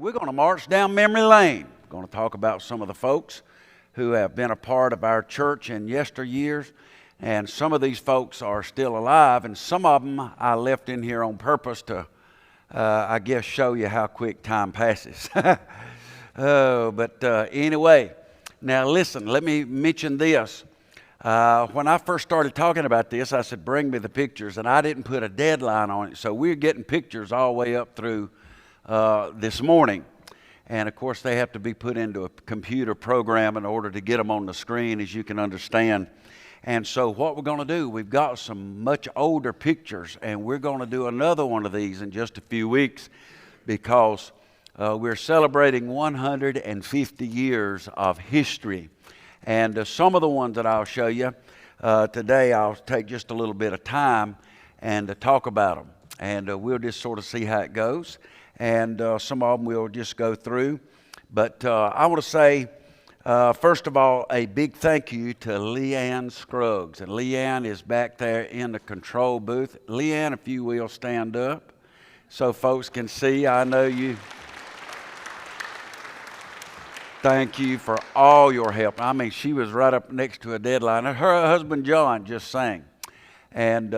we're going to march down memory lane. We're going to talk about some of the folks who have been a part of our church in yesteryears. And some of these folks are still alive, and some of them I left in here on purpose to, I guess, show you how quick time passes. Anyway, now listen, let me mention this. When I first started talking about this, I said, bring me the pictures, and I didn't put a deadline on it. So we're getting pictures all the way up through this morning. And, of course, they have to be put into a computer program in order to get them on the screen, as you can understand. And so what we're going to do, we've got some much older pictures, and we're going to do another one of these in just a few weeks because we're celebrating 150 years of history. And some of the ones that I'll show you today, I'll take just a little bit of time and talk about them. And we'll just sort of see how it goes. And some of them we'll just go through. But I want to say, first of all, a big thank you to Leanne Scruggs. And Leanne is back there in the control booth. Leanne, if you will, stand up so folks can see. I know you. Thank you for all your help. I mean, she was right up next to a deadline. Her husband, John, just sang. And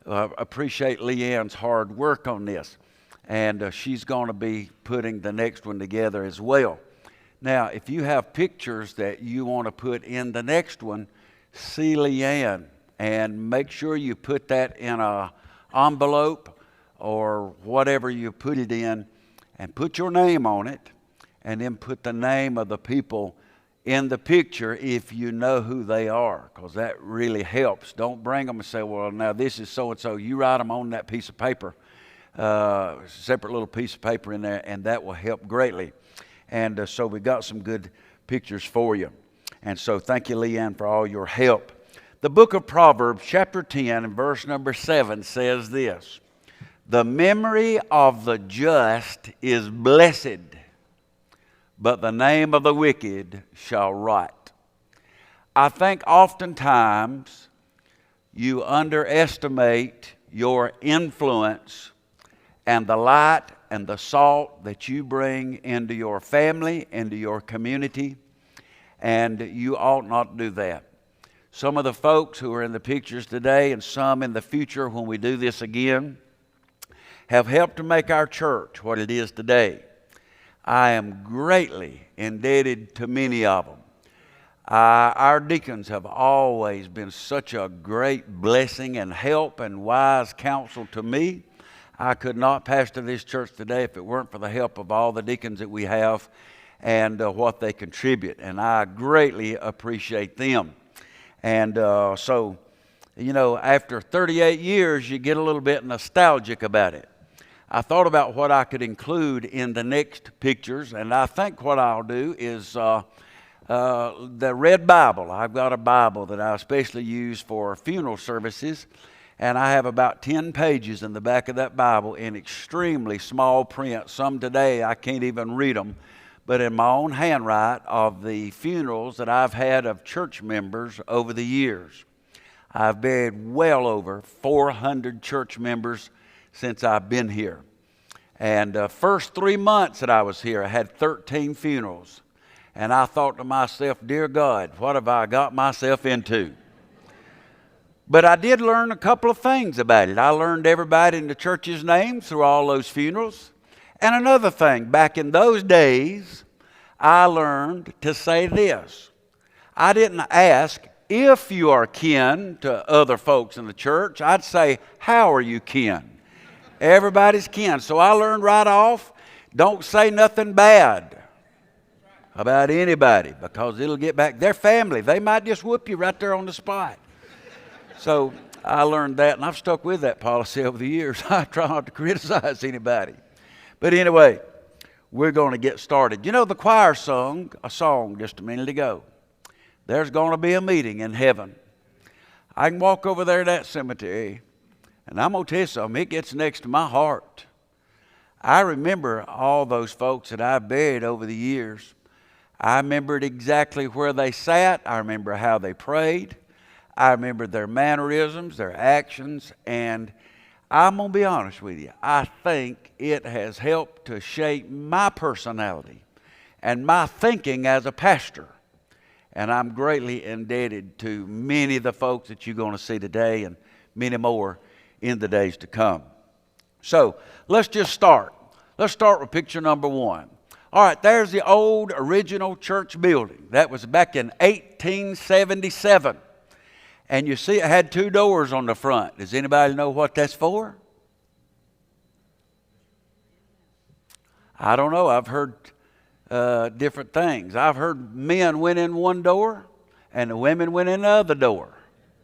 appreciate Leanne's hard work on this. And she's going to be putting the next one together as well. Now, if you have pictures that you want to put in the next one, see Leanne and make sure you put that in an envelope or whatever you put it in and put your name on it and then put the name of the people in the picture if you know who they are, because that really helps. Don't bring them and say, well, now this is so-and-so. You write them on that piece of paper, separate little piece of paper in there, and that will help greatly. And so we got some good pictures for you. And so thank you, Leanne, for all your help. The book of Proverbs, chapter 10, and verse number 7 says this: the memory of the just is blessed, but the name of the wicked shall rot. I think oftentimes you underestimate your influence and the light and the salt that you bring into your family, into your community, and you ought not do that. Some of the folks who are in the pictures today and some in the future when we do this again have helped to make our church what it is today. I am greatly indebted to many of them. Our deacons have always been such a great blessing and help and wise counsel to me. I could not pastor this church today if it weren't for the help of all the deacons that we have and what they contribute. And I greatly appreciate them. And so, you know, after 38 years, you get a little bit nostalgic about it. I thought about what I could include in the next pictures, and I think what I'll do is the Red Bible. I've got a Bible that I especially use for funeral services, and I have about 10 pages in the back of that Bible in extremely small print. Some today I can't even read them, but in my own handwrite of the funerals that I've had of church members over the years. I've buried well over 400 church members since I've been here. And the first 3 months that I was here, I had 13 funerals. And I thought to myself, dear God, what have I got myself into? But I did learn a couple of things about it. I learned everybody in the church's names through all those funerals. And another thing, back in those days, I learned to say this. I didn't ask if you are kin to other folks in the church. I'd say, how are you kin? Everybody's kin. So I learned right off, don't say nothing bad about anybody because it'll get back. Their family, they might just whoop you right there on the spot. So I learned that, and I've stuck with that policy over the years. I try not to criticize anybody. But anyway, we're going to get started. You know, the choir sung a song just a minute ago. There's going to be a meeting in heaven. I can walk over there to that cemetery, and I'm going to tell you something, it gets next to my heart. I remember all those folks that I've buried over the years. I remembered exactly where they sat. I remember how they prayed. I remember their mannerisms, their actions, and I'm going to be honest with you. I think it has helped to shape my personality and my thinking as a pastor. And I'm greatly indebted to many of the folks that you're going to see today and many more in the days to come. So let's just start. Let's start with picture number 1. All right, there's the old original church building. That was back in 1877. And you see it had 2 doors on the front. Does anybody know what that's for? I don't know. I've heard different things. I've heard men went in one door and the women went in the other door.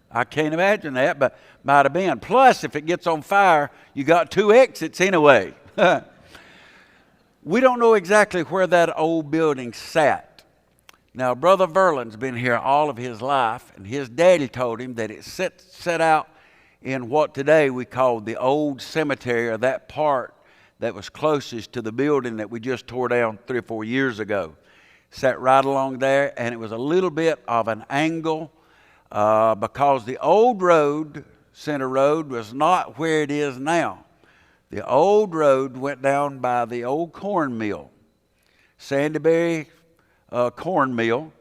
I can't imagine that, but might have been. Plus, if it gets on fire, you got 2 exits anyway. We don't know exactly where that old building sat. Now, Brother Verlin's been here all of his life, and his daddy told him that it set out in what today we call the old cemetery, or that part that was closest to the building that we just tore down 3 or 4 years ago. Sat right along there, and it was a little bit of an angle because the old road, Center Road, was not where it is now. The old road went down by the old corn mill, Sandyberry corn mill.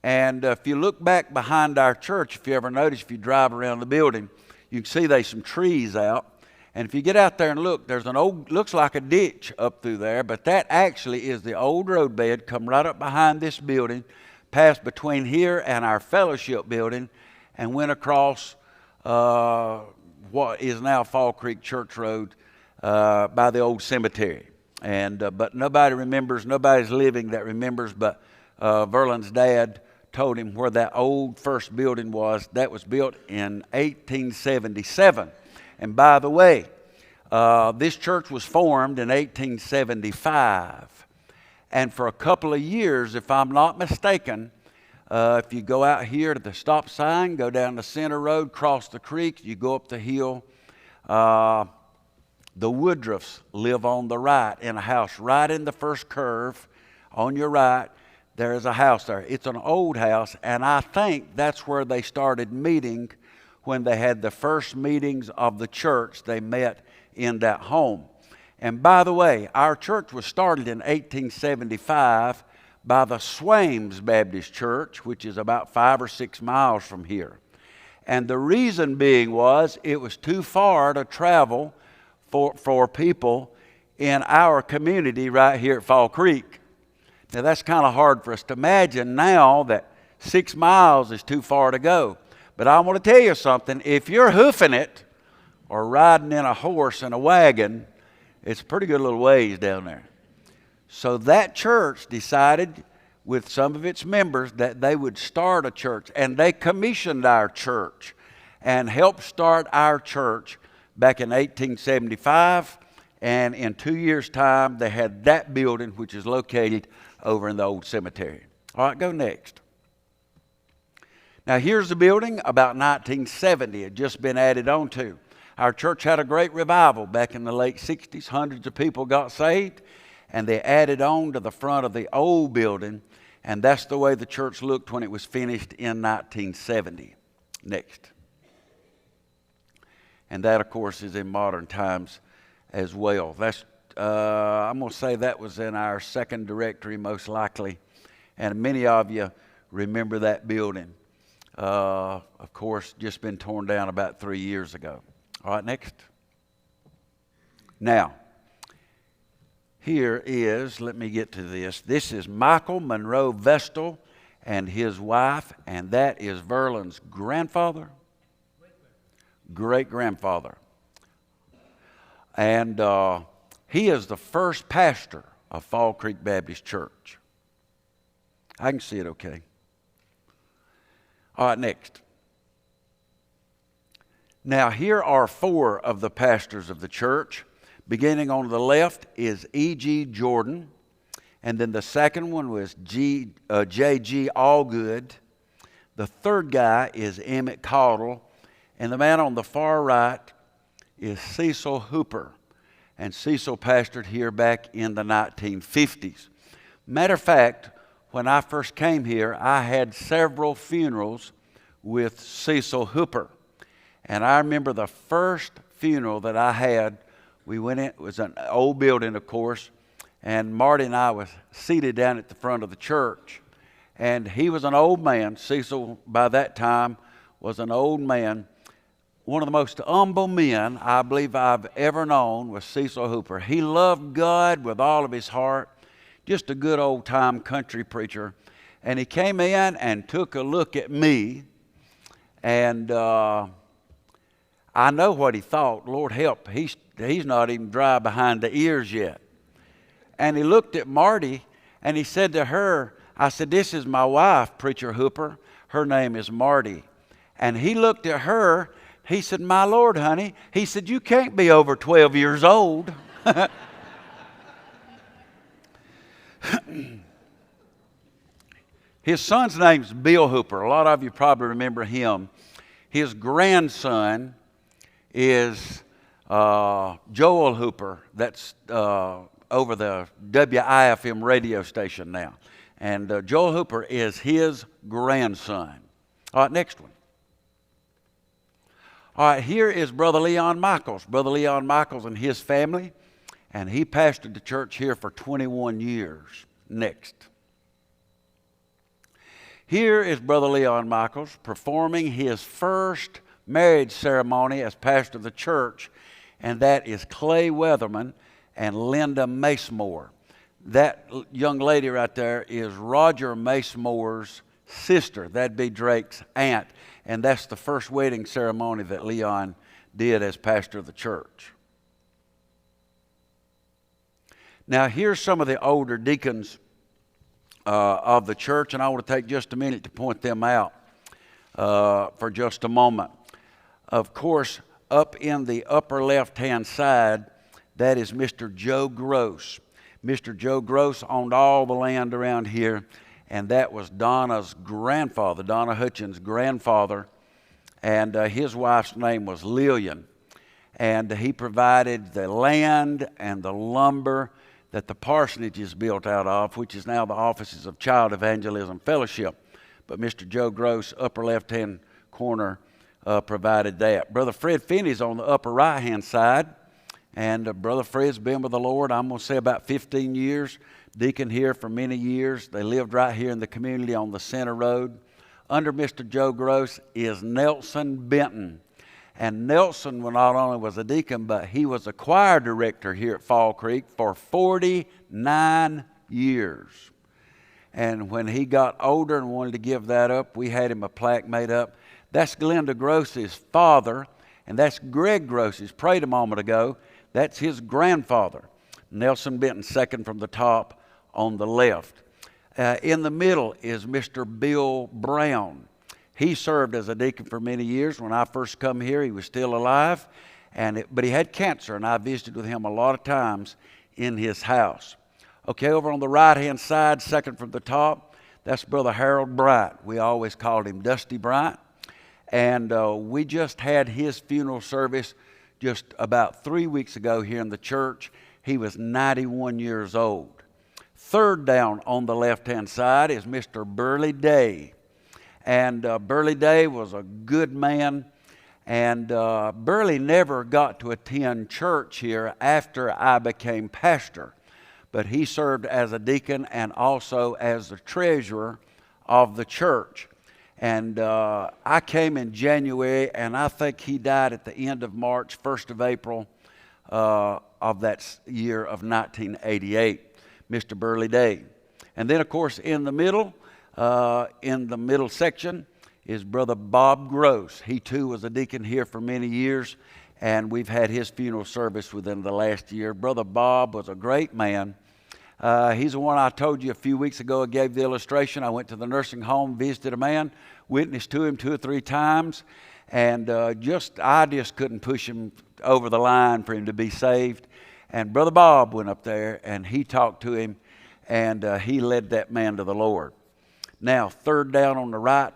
And if you look back behind our church, if you ever notice, if you drive around the building, you can see there's some trees out. And if you get out there and look, there's an old, looks like a ditch up through there, but that actually is the old road bed, come right up behind this building, passed between here and our fellowship building, and went across what is now Fall Creek Church Road by the old cemetery. And but nobody remembers, nobody's living that remembers, but Verlin's dad told him where that old first building was. That was built in 1877. And by the way, this church was formed in 1875. And for a couple of years, if I'm not mistaken, if you go out here to the stop sign, go down the Center Road, cross the creek, you go up the hill, the Woodruffs live on the right in a house right in the first curve. On your right, there is a house there. It's an old house, and I think that's where they started meeting when they had the first meetings of the church. They met in that home. And by the way, our church was started in 1875 by the Swains Baptist Church, which is about 5 or 6 miles from here. And the reason being was it was too far to travel for people in our community right here at Fall Creek. Now that's kind of hard for us to imagine now that 6 miles is too far to go. But I want to tell you something. If you're hoofing it or riding in a horse and a wagon, it's a pretty good little ways down there. So that church decided with some of its members that they would start a church. And they commissioned our church and helped start our church back in 1875, and in 2 years' time, they had that building, which is located over in the old cemetery. All right, go next. Now, here's the building about 1970. It had just been added on to. Our church had a great revival back in the late 60s. Hundreds of people got saved, and they added on to the front of the old building, and that's the way the church looked when it was finished in 1970. Next. And that, of course, is in modern times as well. That's I'm going to say that was in our second directory, most likely. And many of you remember that building. Of course, just been torn down about 3 years ago. All right, next. Now, here is, let me get to this. This is Michael Monroe Vestal and his wife, and that is Verlin's grandfather. Great-grandfather. And he is the first pastor of Fall Creek Baptist Church. I can see it okay. All right, next. Now, here are 4 of the pastors of the church. Beginning on the left is E.G. Jordan. And then the second one was J.G. Allgood. The third guy is Emmett Caudle. And the man on the far right is Cecil Hooper. And Cecil pastored here back in the 1950s. Matter of fact, when I first came here, I had several funerals with Cecil Hooper. And I remember the first funeral that I had, we went in, it was an old building, of course, and Marty and I was seated down at the front of the church. And he was an old man. Cecil, by that time, was an old man. One of the most humble men I believe I've ever known was Cecil Hooper. He loved God with all of his heart, just a good old-time country preacher. And he came in and took a look at me, and I know what he thought. Lord help, he's not even dry behind the ears yet. And he looked at Marty, and he said to her, I said, this is my wife, Preacher Hooper. Her name is Marty. And he looked at her. He said, my Lord, honey. He said, you can't be over 12 years old. His son's name's Bill Hooper. A lot of you probably remember him. His grandson is Joel Hooper. That's over the WIFM radio station now. And Joel Hooper is his grandson. All right, next one. All right, here is Brother Leon Michaels. Brother Leon Michaels and his family. And he pastored the church here for 21 years. Next. Here is Brother Leon Michaels performing his first marriage ceremony as pastor of the church, and that is Clay Weatherman and Linda Macemore. That young lady right there is Roger Macemore's sister. That'd be Drake's aunt, and that's the first wedding ceremony that Leon did as pastor of the church. Now, here's some of the older deacons of the church, and I want to take just a minute to point them out for just a moment. Of course, up in the upper left-hand side, that is Mr. Joe Gross. Mr. Joe Gross owned all the land around here, and that was Donna's grandfather, Donna Hudson's grandfather, and his wife's name was Lillian. And he provided the land and the lumber that the parsonage is built out of, which is now the offices of Child Evangelism Fellowship. But Mr. Joe Gross, upper left-hand corner, provided that. Brother Fred Finney's on the upper right-hand side, and Brother Fred's been with the Lord, I'm going to say about 15 years, deacon here for many years. They lived right here in the community on the center road. Under Mr. Joe Gross is Nelson Benton. And Nelson not only was a deacon, but he was a choir director here at Fall Creek for 49 years. And when he got older and wanted to give that up, we had him a plaque made up. That's Glenda Gross's father, and that's Greg Gross's, prayed a moment ago. That's his grandfather. Nelson Benton, second from the top on the left. In the middle is Mr. Bill Brown. He served as a deacon for many years. When I first come here, he was still alive, but he had cancer, and I visited with him a lot of times in his house. Okay, over on the right-hand side, second from the top, that's Brother Harold Bryant. We always called him Dusty Bryant, and we just had his funeral service just about 3 weeks ago here in the church. He was 91 years old. Third down on the left-hand side is Mr. Burley Day. And Burley Day was a good man. And Burley never got to attend church here after I became pastor. But he served as a deacon and also as the treasurer of the church. And I came in January, and I think he died at the end of March, 1st of April of that year of 1988, Mr. Burley Day. And then, of course, in the middle section is Brother Bob Gross. He, too, was a deacon here for many years, and we've had his funeral service within the last year. Brother Bob was a great man. He's the one I told you a few weeks ago. I gave the illustration. I went to the nursing home, visited a man, witnessed to him 2 or 3 times, and I just couldn't push him over the line for him to be saved. And Brother Bob went up there, and he talked to him, and he led that man to the Lord. Now, third down on the right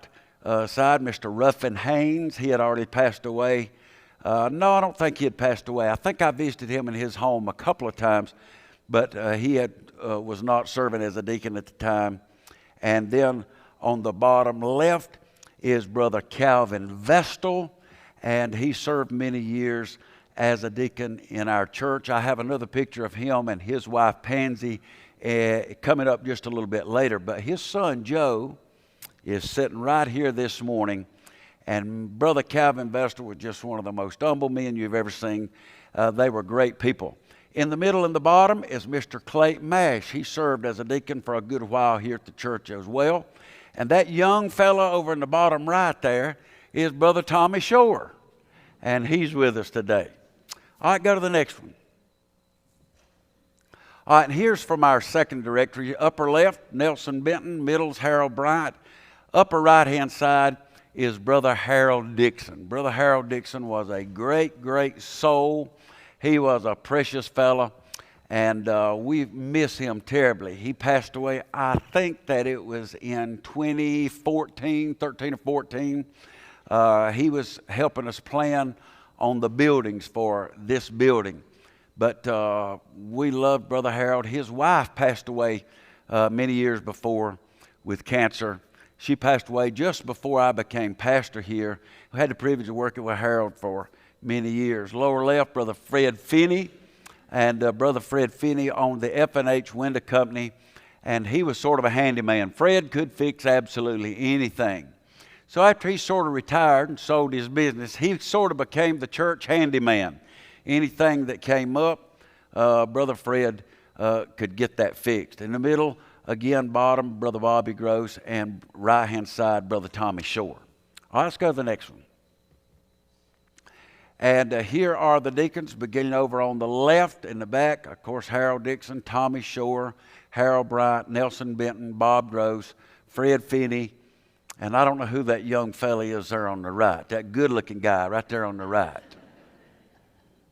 side, Mr. Ruffin Haynes. He had already passed away. No, I don't think he had passed away. I think I visited him in his home a couple of times, but he was not serving as a deacon at the time. And then on the bottom left is Brother Calvin Vestal, and he served many years as a deacon in our church. I have another picture of him and his wife Pansy coming up just a little bit later. But his son Joe is sitting right here this morning. And Brother Calvin Vester was just one of the most humble men you've ever seen. They were great people. In the middle and the bottom is Mr. Clayton Mash. He served as a deacon for a good while here at the church as well. And that young fellow over in the bottom right there is Brother Tommy Shore. And he's with us today. All right, go to the next one. All right, and here's from our second directory. Upper left, Nelson Benton. Middle's Harold Bryant. Upper right-hand side is Brother Harold Dixon. Brother Harold Dixon was a great, great soul. He was a precious fellow, and we miss him terribly. He passed away, I think that it was in 2014, 13 or 14. He was helping us plan on the buildings for this building. But we loved Brother Harold. His wife passed away many years before with cancer. She passed away just before I became pastor here. I had the privilege of working with Harold for many years. Lower left, Brother Fred Finney. And Brother Fred Finney owned the F&H Window Company. And he was sort of a handyman. Fred could fix absolutely anything. So after he sort of retired and sold his business, he sort of became the church handyman. Anything that came up, Brother Fred could get that fixed. In the middle, again, bottom, Brother Bobby Gross, and right-hand side, Brother Tommy Shore. All right, let's go to the next one. And here are the deacons, beginning over on the left in the back. Of course, Harold Dixon, Tommy Shore, Harold Bryant, Nelson Benton, Bob Gross, Fred Finney, and I don't know who that young fella is there on the right, that good-looking guy right there on the right.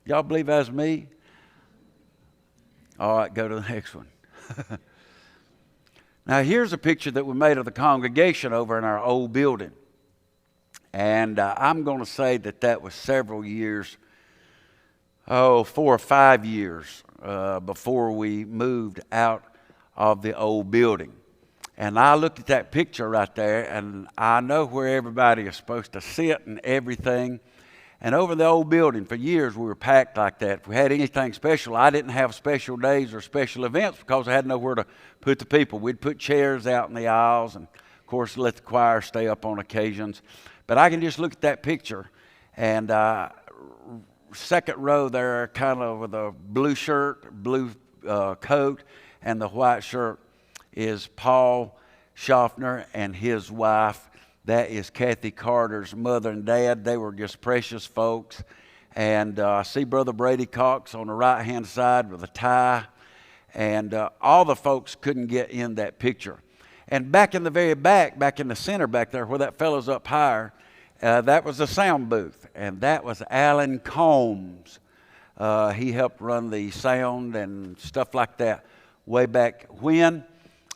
Y'all believe that's me? All right, go to the next one. Now, here's a picture that we made of the congregation over in our old building. And I'm going to say that that was several years, 4 or 5 years before we moved out of the old building. And I looked at that picture right there, and I know where everybody is supposed to sit and everything. And over the old building, for years, we were packed like that. If we had anything special, I didn't have special days or special events because I had nowhere to put the people. We'd put chairs out in the aisles and, of course, let the choir stay up on occasions. But I can just look at that picture, and second row there, kind of with a blue shirt, blue coat, and the white shirt is Paul Schaffner and his wife. That is Kathy Carter's mother and dad. They were just precious folks. And I see Brother Brady Cox on the right-hand side with a tie. And all the folks couldn't get in that picture. And back in the very back, back in the center back there where that fellow's up higher, that was the sound booth. And that was Alan Combs. He helped run the sound and stuff like that way back when.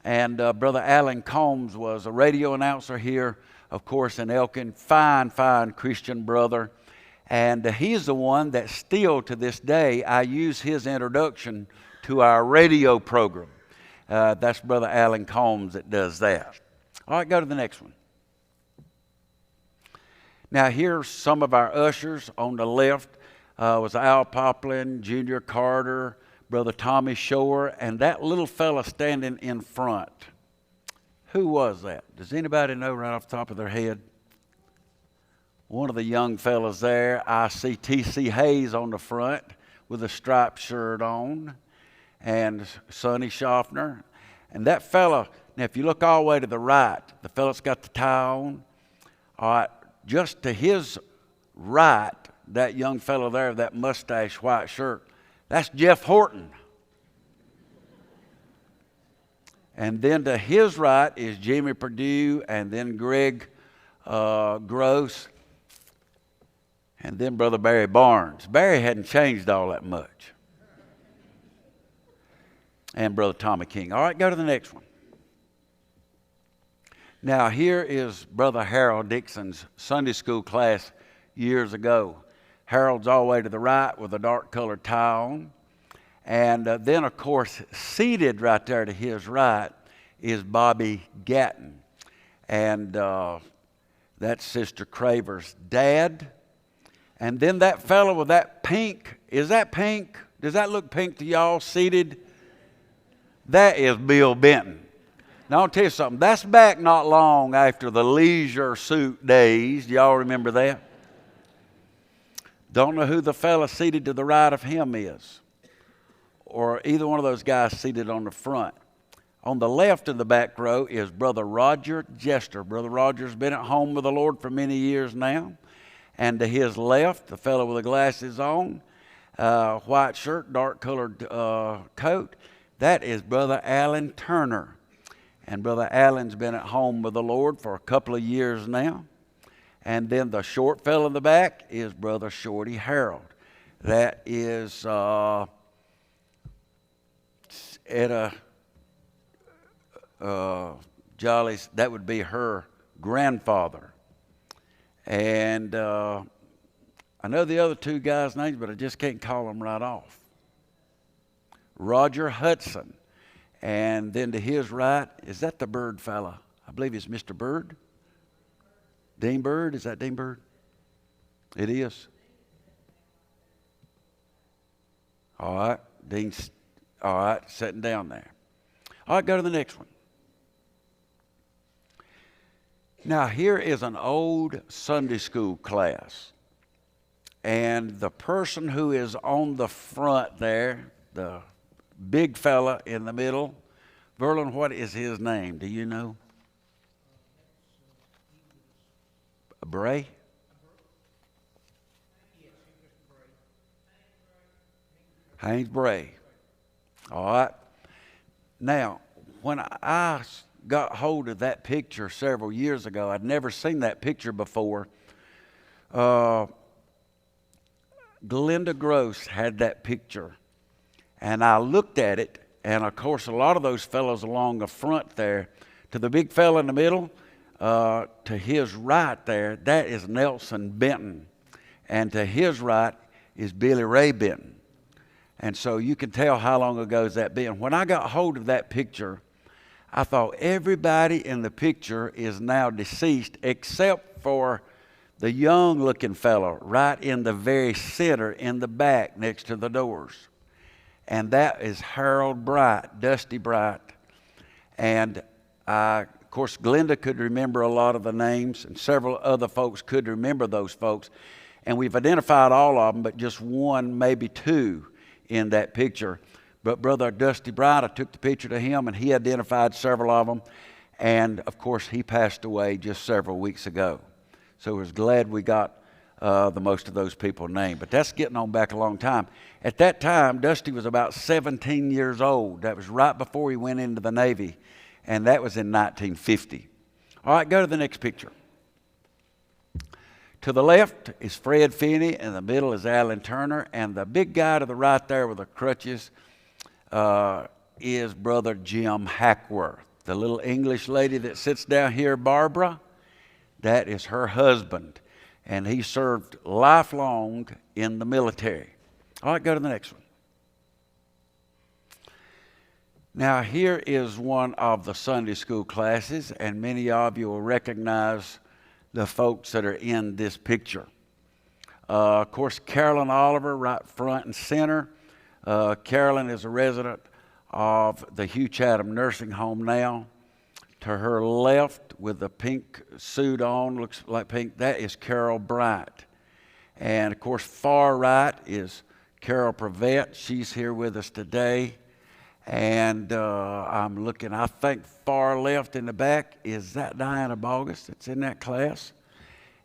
And Brother Alan Combs was a radio announcer here, of course, in Elkin. Fine, fine Christian brother. And he's the one that still to this day, I use his introduction to our radio program. That's Brother Alan Combs that does that. All right, go to the next one. Now, here's some of our ushers. On the left was Al Poplin, Junior Carter, Brother Tommy Shore, and that little fella standing in front. Who was that? Does anybody know right off the top of their head? One of the young fellas there. I see T.C. Hayes on the front with a striped shirt on, and Sonny Schaffner. And that fella, now if you look all the way to the right, the fella's got the tie on. All right, just to his right, that young fellow there, that mustache, white shirt, that's Jeff Horton. And then to his right is Jimmy Perdue, and then Greg Gross, and then Brother Barry Barnes. Barry hadn't changed all that much. And Brother Tommy King. All right, go to the next one. Now, here is Brother Harold Dixon's Sunday school class years ago. Harold's all the way to the right with a dark-colored tie on. And then, of course, seated right there to his right is Bobby Gatton. And that's Sister Craver's dad. And then that fellow with that pink, is that pink? Does that look pink to y'all seated? That is Bill Benton. Now I'll tell you something, that's back not long after the leisure suit days. Do y'all remember that? Don't know who the fella seated to the right of him is, or either one of those guys seated on the front. On the left in the back row is Brother Roger Jester. Brother Roger's been at home with the Lord for many years now. And to his left, the fellow with the glasses on, white shirt, dark colored coat, that is Brother Alan Turner. And Brother Alan's been at home with the Lord for a couple of years now. And then the short fellow in the back is Brother Shorty Harold. That is Etta Jolly's, that would be her grandfather. And I know the other two guys' names, but I just can't call them right off. Roger Hudson. And then to his right, is that the Bird fella? I believe it's Mr. Bird. Dean Bird, is that Dean Bird? It is. All right, Dean's, all right, sitting down there. All right, go to the next one. Now, here is an old Sunday school class. And the person who is on the front there, the big fella in the middle, Verlin, what is his name? Do you know? Bray? Haynes Bray. All right. Now, when I got hold of that picture several years ago, I'd never seen that picture before. Glenda Gross had that picture. And I looked at it, and of course, a lot of those fellows along the front there, to the big fella in the middle, to his right there, that is Nelson Benton. And to his right is Billy Ray Benton. And so you can tell how long ago has that been. When I got hold of that picture, I thought everybody in the picture is now deceased except for the young-looking fellow right in the very center in the back next to the doors. And that is Harold Bright, Dusty Bright. And of course, Glenda could remember a lot of the names, and several other folks could remember those folks. And we've identified all of them, but just one, maybe two in that picture. But Brother Dusty Bright, I took the picture to him, and he identified several of them. And, of course, he passed away just several weeks ago. So I was glad we got the most of those people named. But that's getting on back a long time. At that time, Dusty was about 17 years old. That was right before he went into the Navy, and that was in 1950. All right, go to the next picture. To the left is Fred Finney, and the middle is Alan Turner, and the big guy to the right there with the crutches is Brother Jim Hackworth. The little English lady that sits down here, Barbara, that is her husband, and he served lifelong in the military. All right, go to the next one. Now, here is one of the Sunday school classes, and many of you will recognize the folks that are in this picture. Of course, Carolyn Oliver right front and center. Carolyn is a resident of the Hugh Chatham Nursing Home now. To her left with the pink suit on, looks like pink, that is Carol Bright. And of course, far right is Carol Prevette. She's here with us today. And I'm looking, I think far left in the back, is that Diana Bogus that's in that class?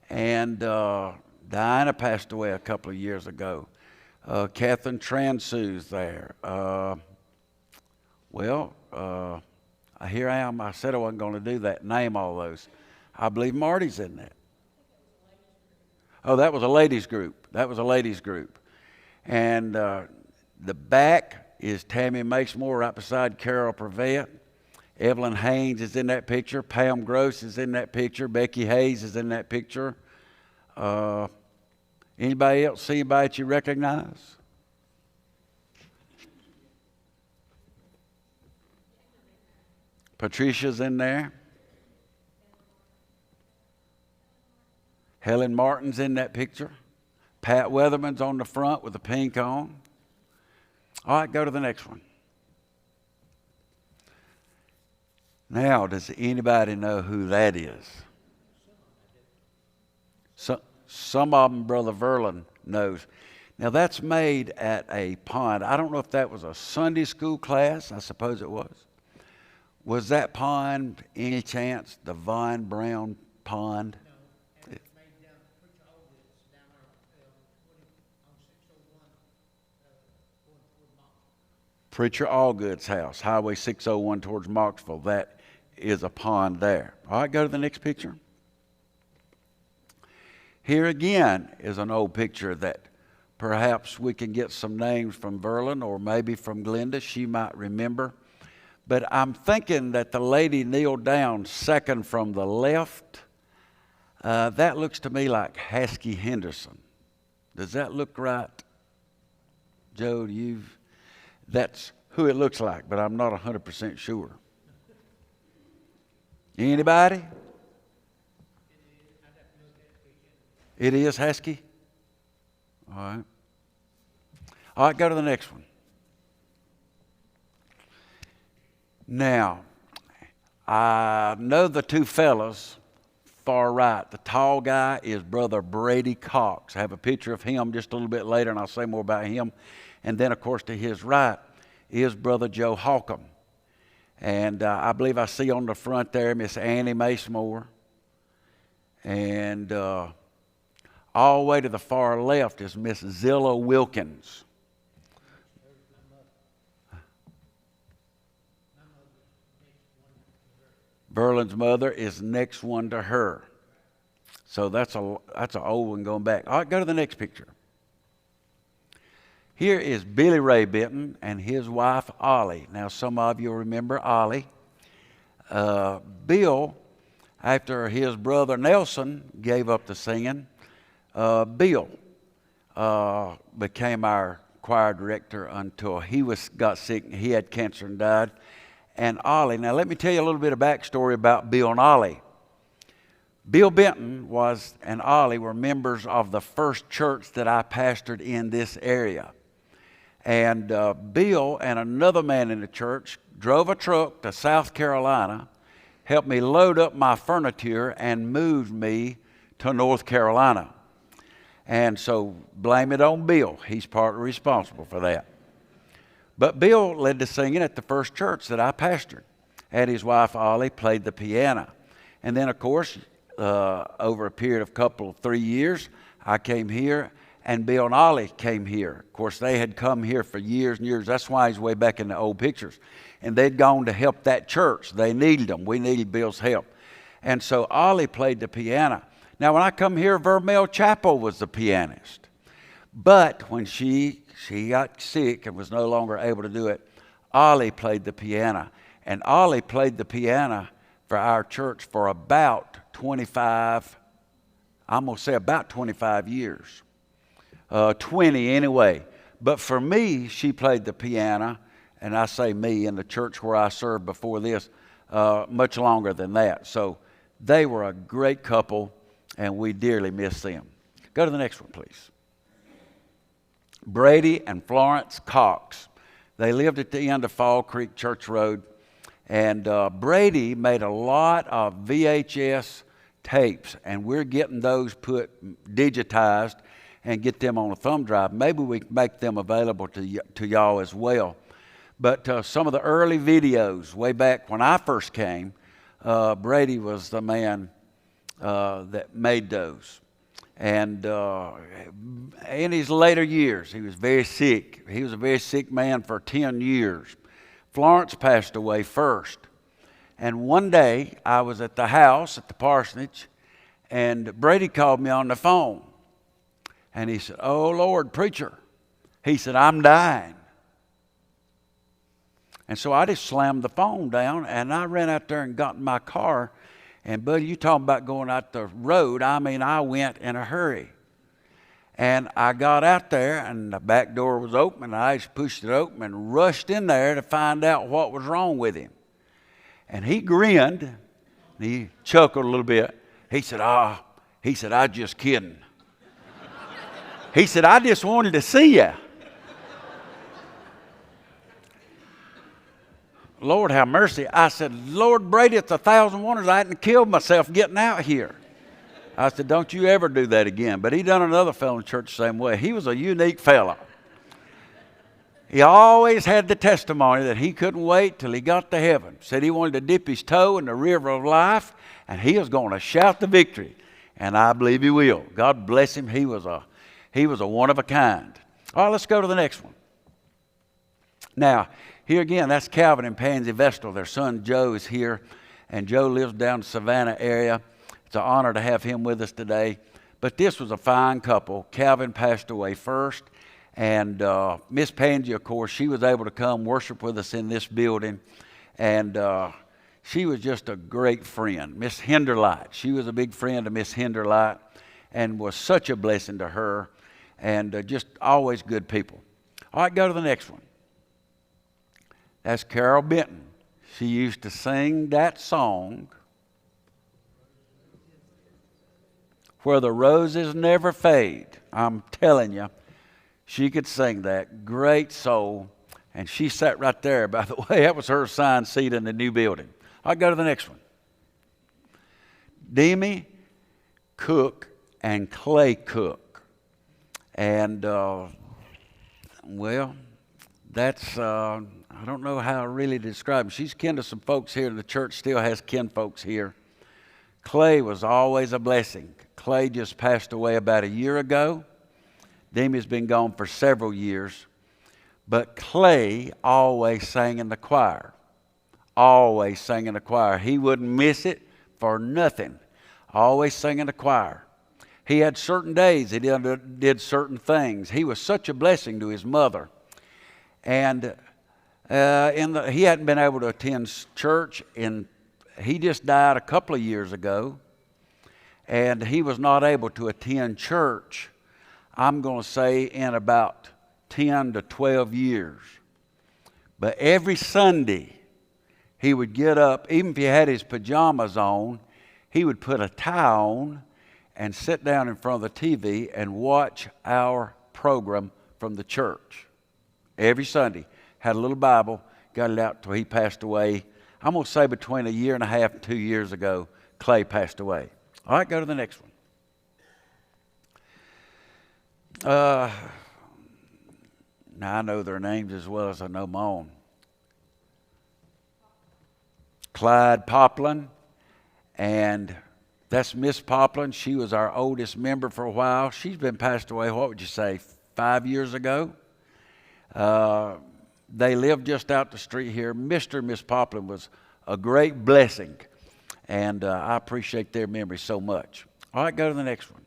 And Diana passed away a couple of years ago. Catherine Transu's there. Here I am. I said I wasn't going to do that, name all those. I believe Marty's in that. Oh, that was a ladies group. That was a ladies group. And the back is Tammy Macemore right beside Carol Prevette. Evelyn Haynes is in that picture. Pam Gross is in that picture. Becky Hayes is in that picture. Anybody else see anybody that you recognize? Patricia's in there. Helen Martin's in that picture. Pat Weatherman's on the front with the pink on. All right, go to the next one. Now, does anybody know who that is? Some of them, Brother Verlin knows. Now, that's made at a pond. I don't know if that was a Sunday school class. I suppose it was. Was that pond, any chance, the Von Brown pond? No, and it's made down Preacher Allgood's down there on 601 going toward Moxville. Preacher Allgood's house, Highway 601 towards Moxville. That is a pond there. All right, go to the next picture. Here again is an old picture that perhaps we can get some names from Verlin or maybe from Glenda. She might remember. But I'm thinking that the lady kneeled down second from the left. That looks to me like Haskell Henderson. Does that look right? Joe, that's who it looks like, but I'm not 100% sure. Anybody? It is Haskell? All right. All right, go to the next one. Now, I know the two fellas, far right. The tall guy is Brother Brady Cox. I have a picture of him just a little bit later, and I'll say more about him. And then, of course, to his right is Brother Joe Holcomb. And I believe I see on the front there Miss Annie Macemore. And all the way to the far left is Miss Zilla Wilkins. Verlin's mother is next one to her. So that's an old one going back. All right, go to the next picture. Here is Billy Ray Benton and his wife, Ollie. Now, some of you remember Ollie. Bill, after his brother Nelson gave up the singing, Bill became our choir director until he got sick. He had cancer and died. And Ollie, now let me tell you a little bit of backstory about Bill and Ollie. Bill Benton and Ollie were members of the first church that I pastored in this area. And Bill and another man in the church drove a truck to South Carolina, helped me load up my furniture, and moved me to North Carolina. And so blame it on Bill. He's partly responsible for that. But Bill led the singing at the first church that I pastored. And his wife, Ollie, played the piano. And then, of course, over a period of 3 years, I came here, and Bill and Ollie came here. Of course, they had come here for years and years. That's why he's way back in the old pictures. And they'd gone to help that church. They needed them. We needed Bill's help. And so Ollie played the piano. Now, when I come here, Vermel Chapel was the pianist. But when she got sick and was no longer able to do it, Ollie played the piano. And Ollie played the piano for our church for about 25 years. 20 anyway. But for me, she played the piano, and I say me, in the church where I served before this, much longer than that. So they were a great couple, and we dearly miss them. Go to the next one, please. Brady and Florence Cox. They lived at the end of Fall Creek Church Road. And Brady made a lot of VHS tapes, and we're getting those digitized and get them on a thumb drive. Maybe we can make them available to y'all as well. But some of the early videos, way back when I first came, Brady was the man that made those. And in his later years, he was very sick. He was a very sick man for 10 years. Florence passed away first. And one day, I was at the house at the parsonage, and Brady called me on the phone. And he said, "Oh, Lord, preacher." He said, "I'm dying." And so I just slammed the phone down, and I ran out there and got in my car. And, buddy, you talking about going out the road. I mean, I went in a hurry. And I got out there, and the back door was open, and I just pushed it open and rushed in there to find out what was wrong with him. And he grinned, and he chuckled a little bit. He said, "I'm just kidding." He said, I just wanted to see you. Lord have mercy. I said, Lord Brady, it's 1,000 wonders I hadn't killed myself getting out here. I said, don't you ever do that again. But he done another fellow in church the same way. He was a unique fellow. He always had the testimony that he couldn't wait till he got to heaven. Said he wanted to dip his toe in the river of life, and he was going to shout the victory. And I believe he will. God bless him. He was a one of a kind. All right, let's go to the next one. Now, here again, that's Calvin and Pansy Vestal. Their son Joe is here, and Joe lives down in the Savannah area. It's an honor to have him with us today. But this was a fine couple. Calvin passed away first, and Miss Pansy, of course, she was able to come worship with us in this building, and she was just a great friend. Miss Hinderlight, she was a big friend of Miss Hinderlight and was such a blessing to her, and just always good people. All right, go to the next one. That's Carol Benton. She used to sing that song, Where the Roses Never Fade. I'm telling you, she could sing that. Great soul. And she sat right there, by the way. That was her assigned seat in the new building. I'll go to the next one. Demi Cook and Clay Cook. And, well, that's, I don't know how to really describe them. She's kin to some folks here. The church still has kin folks here. Clay was always a blessing. Clay just passed away about a year ago. Demi's been gone for several years. But Clay always sang in the choir. Always sang in the choir. He wouldn't miss it for nothing. Always sang in the choir. He had certain days he did certain things. He was such a blessing to his mother. And he hadn't been able to attend church. He just died a couple of years ago. And he was not able to attend church, I'm going to say, in about 10 to 12 years. But every Sunday, he would get up, even if he had his pajamas on, he would put a tie on and sit down in front of the TV and watch our program from the church. Every Sunday. Had a little Bible, got it out till he passed away. I'm going to say between a year and a half and 2 years ago, Clay passed away. All right, go to the next one. Now, I know their names as well as I know my own. Clyde Poplin, and that's Miss Poplin. She was our oldest member for a while. She's been passed away, what would you say, 5 years ago? They lived just out the street here. Mr. and Miss Poplin was a great blessing, and I appreciate their memory so much. All right, go to the next one.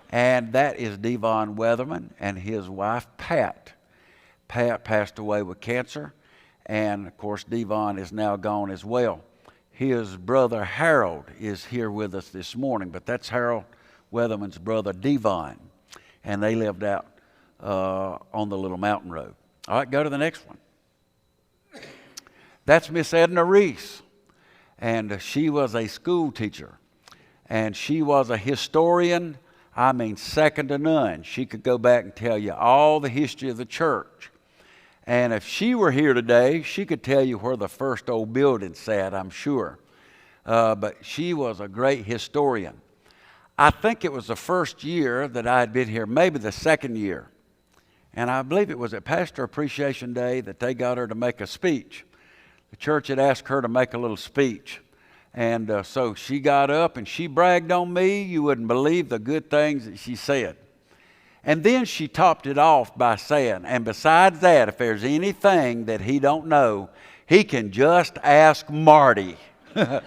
And that is Devon Weatherman and his wife, Pat. Pat passed away with cancer, and, of course, Devon is now gone as well. His brother, Harold, is here with us this morning, but that's Harold Weatherman's brother, Devon, and they lived out on the little mountain road. All right, go to the next one. That's Miss Edna Reese, and she was a school teacher, and she was a historian. I mean, second to none. She could go back and tell you all the history of the church. And if she were here today, she could tell you where the first old building sat, I'm sure. But she was a great historian. I think it was the first year that I had been here, maybe the second year. And I believe it was at Pastor Appreciation Day that they got her to make a speech. The church had asked her to make a little speech. And so she got up and she bragged on me. You wouldn't believe the good things that she said. And then she topped it off by saying, and besides that, if there's anything that he don't know, he can just ask Marty. And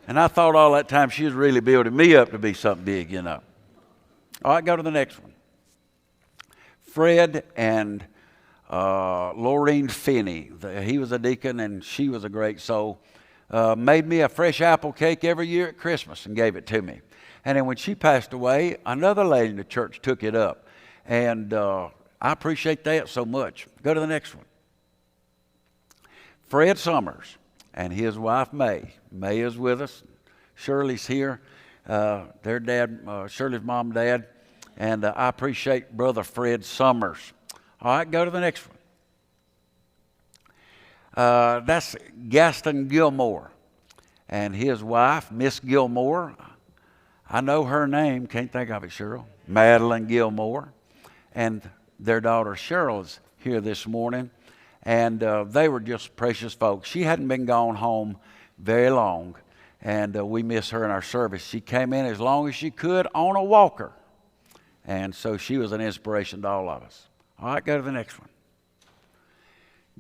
I thought all that time she was really building me up to be something big, you know. All right, go to the next one. Fred and Laureen Finney. He was a deacon and she was a great soul. Made me a fresh apple cake every year at Christmas and gave it to me. And then when she passed away, another lady in the church took it up. And I appreciate that so much. Go to the next one. Fred Summers and his wife May. May is with us. Shirley's here. their dad, Shirley's mom and dad. And I appreciate Brother Fred Summers. All right, go to the next one. That's Gaston Gilmore and his wife, Miss Gilmore. I know her name, can't think of it, Cheryl. Madeline Gilmore. And their daughter Cheryl's here this morning. And they were just precious folks. She hadn't been gone home very long. And we miss her in our service. She came in as long as she could on a walker. And so she was an inspiration to all of us. All right, go to the next one.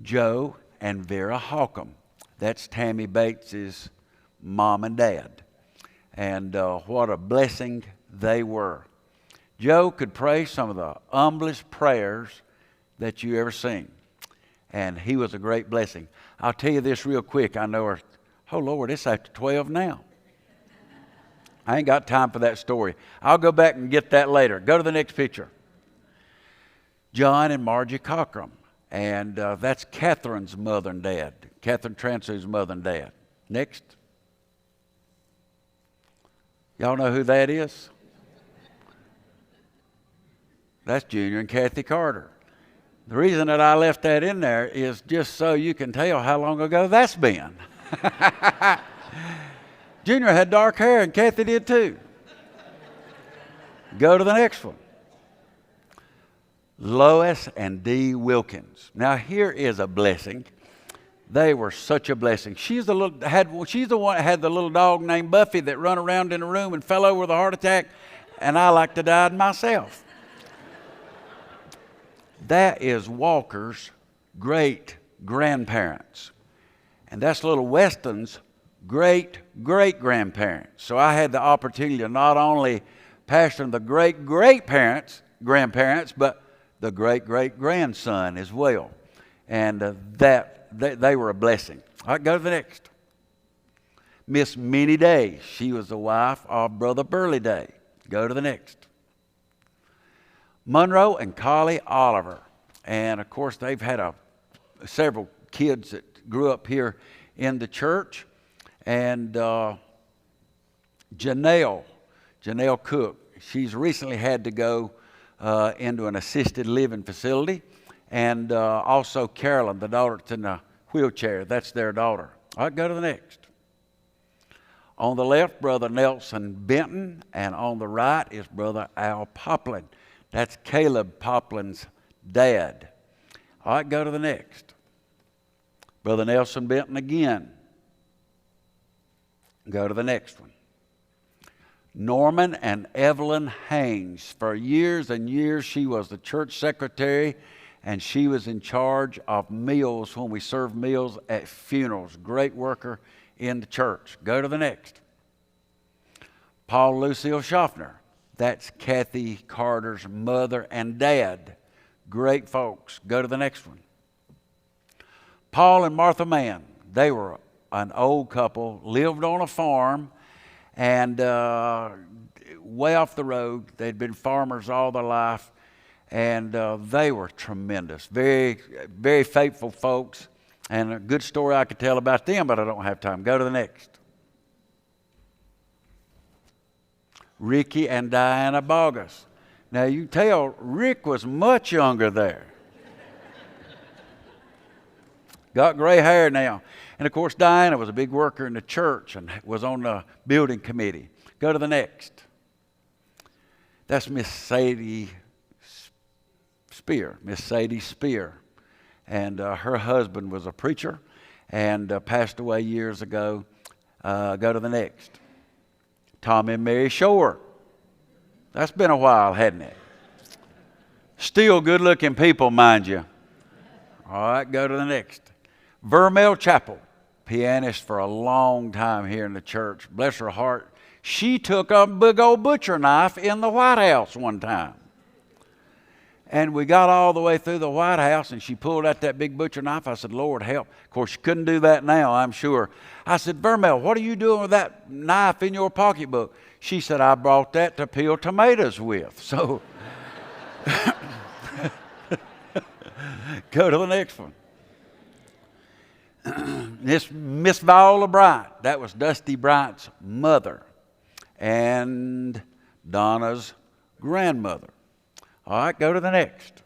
Joe and Vera Holcomb. That's Tammy Bates's mom and dad. And what a blessing they were. Joe could pray some of the humblest prayers that you ever seen. And he was a great blessing. I'll tell you this real quick. I know her. Oh, Lord, it's after 12 now. I ain't got time for that story. I'll go back and get that later. Go to the next picture. John and Margie Cockrum. And that's Catherine's mother and dad. Catherine Transu's mother and dad. Next. Y'all know who that is? That's Junior and Kathy Carter. The reason that I left that in there is just so you can tell how long ago that's been. Junior had dark hair and Kathy did too. Go to the next one. Lois and Dee Wilkins. Now here is a blessing. They were such a blessing. She's the one that had the little dog named Buffy that run around in the room and fell over with a heart attack, and I like to die myself. That is Walker's great grandparents. And that's little Weston's great great grandparents. So I had the opportunity to not only pastor the great great grandparents, but the great great grandson as well. And they were a blessing. All right, go to the next. Miss Minnie Day. She was the wife of Brother Burley Day. Go to the next. Monroe and Collie Oliver. And, of course, they've had several kids that grew up here in the church. And Janelle Cook, she's recently had to go into an assisted living facility. And also Carolyn, the daughter that's in the wheelchair. That's their daughter. All right, go to the next. On the left, Brother Nelson Benton. And on the right is Brother Al Poplin. That's Caleb Poplin's dad. All right, go to the next. Brother Nelson Benton again. Go to the next one. Norman and Evelyn Haynes. For years and years, she was the church secretary, and she was in charge of meals when we served meals at funerals. Great worker in the church. Go to the next. Paul Lucille Schaffner. That's Kathy Carter's mother and dad. Great folks. Go to the next one. Paul and Martha Mann. They were an old couple, lived on a farm, and way off the road. They'd been farmers all their life, and they were tremendous. Very, very faithful folks, and a good story I could tell about them, but I don't have time. Go to the next. Ricky and Diana Bogus. Now you tell Rick was much younger there. Got gray hair now. And of course Diana was a big worker in the church and was on the building committee. Go to the next. That's Miss Sadie Spear. Miss Sadie Spear. And her husband was a preacher and passed away years ago. Go to the next. Tom and Mary Shore. That's been a while, hadn't it? Still good-looking people, mind you. All right, go to the next. Vermel Chapel, pianist for a long time here in the church. Bless her heart. She took a big old butcher knife in the White House one time. And we got all the way through the White House, and she pulled out that big butcher knife. I said, Lord, help. Of course, she couldn't do that now, I'm sure. I said, Vermel, what are you doing with that knife in your pocketbook? She said, I brought that to peel tomatoes with. So, go to the next one. Miss Viola Bryant. That was Dusty Bryant's mother. and Donna's grandmother. All right, go to the next.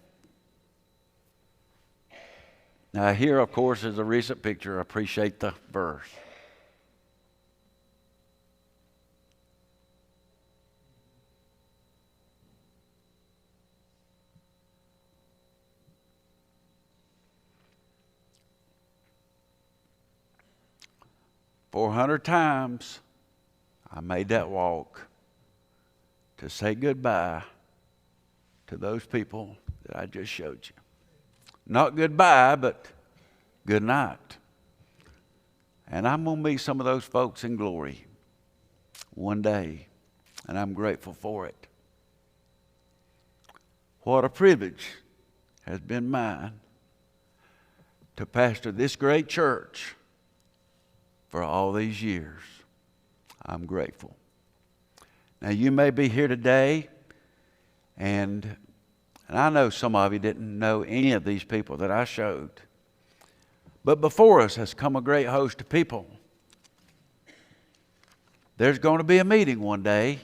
Now here, of course, is a recent picture. I appreciate the verse. "400 times I made that walk to say goodbye to those people that I just showed you. Not goodbye, but good night. And I'm going to meet some of those folks in glory one day, and I'm grateful for it. What a privilege has been mine to pastor this great church for all these years. I'm grateful. Now, you may be here today, and I know some of you didn't know any of these people that I showed. But before us has come a great host of people. There's going to be a meeting one day.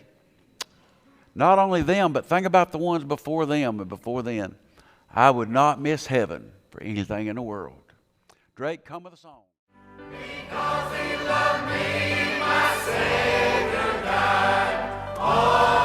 Not only them, but think about the ones before them and before then. I would not miss heaven for anything in the world. Drake, come with a song. Because he loved me, my Savior died.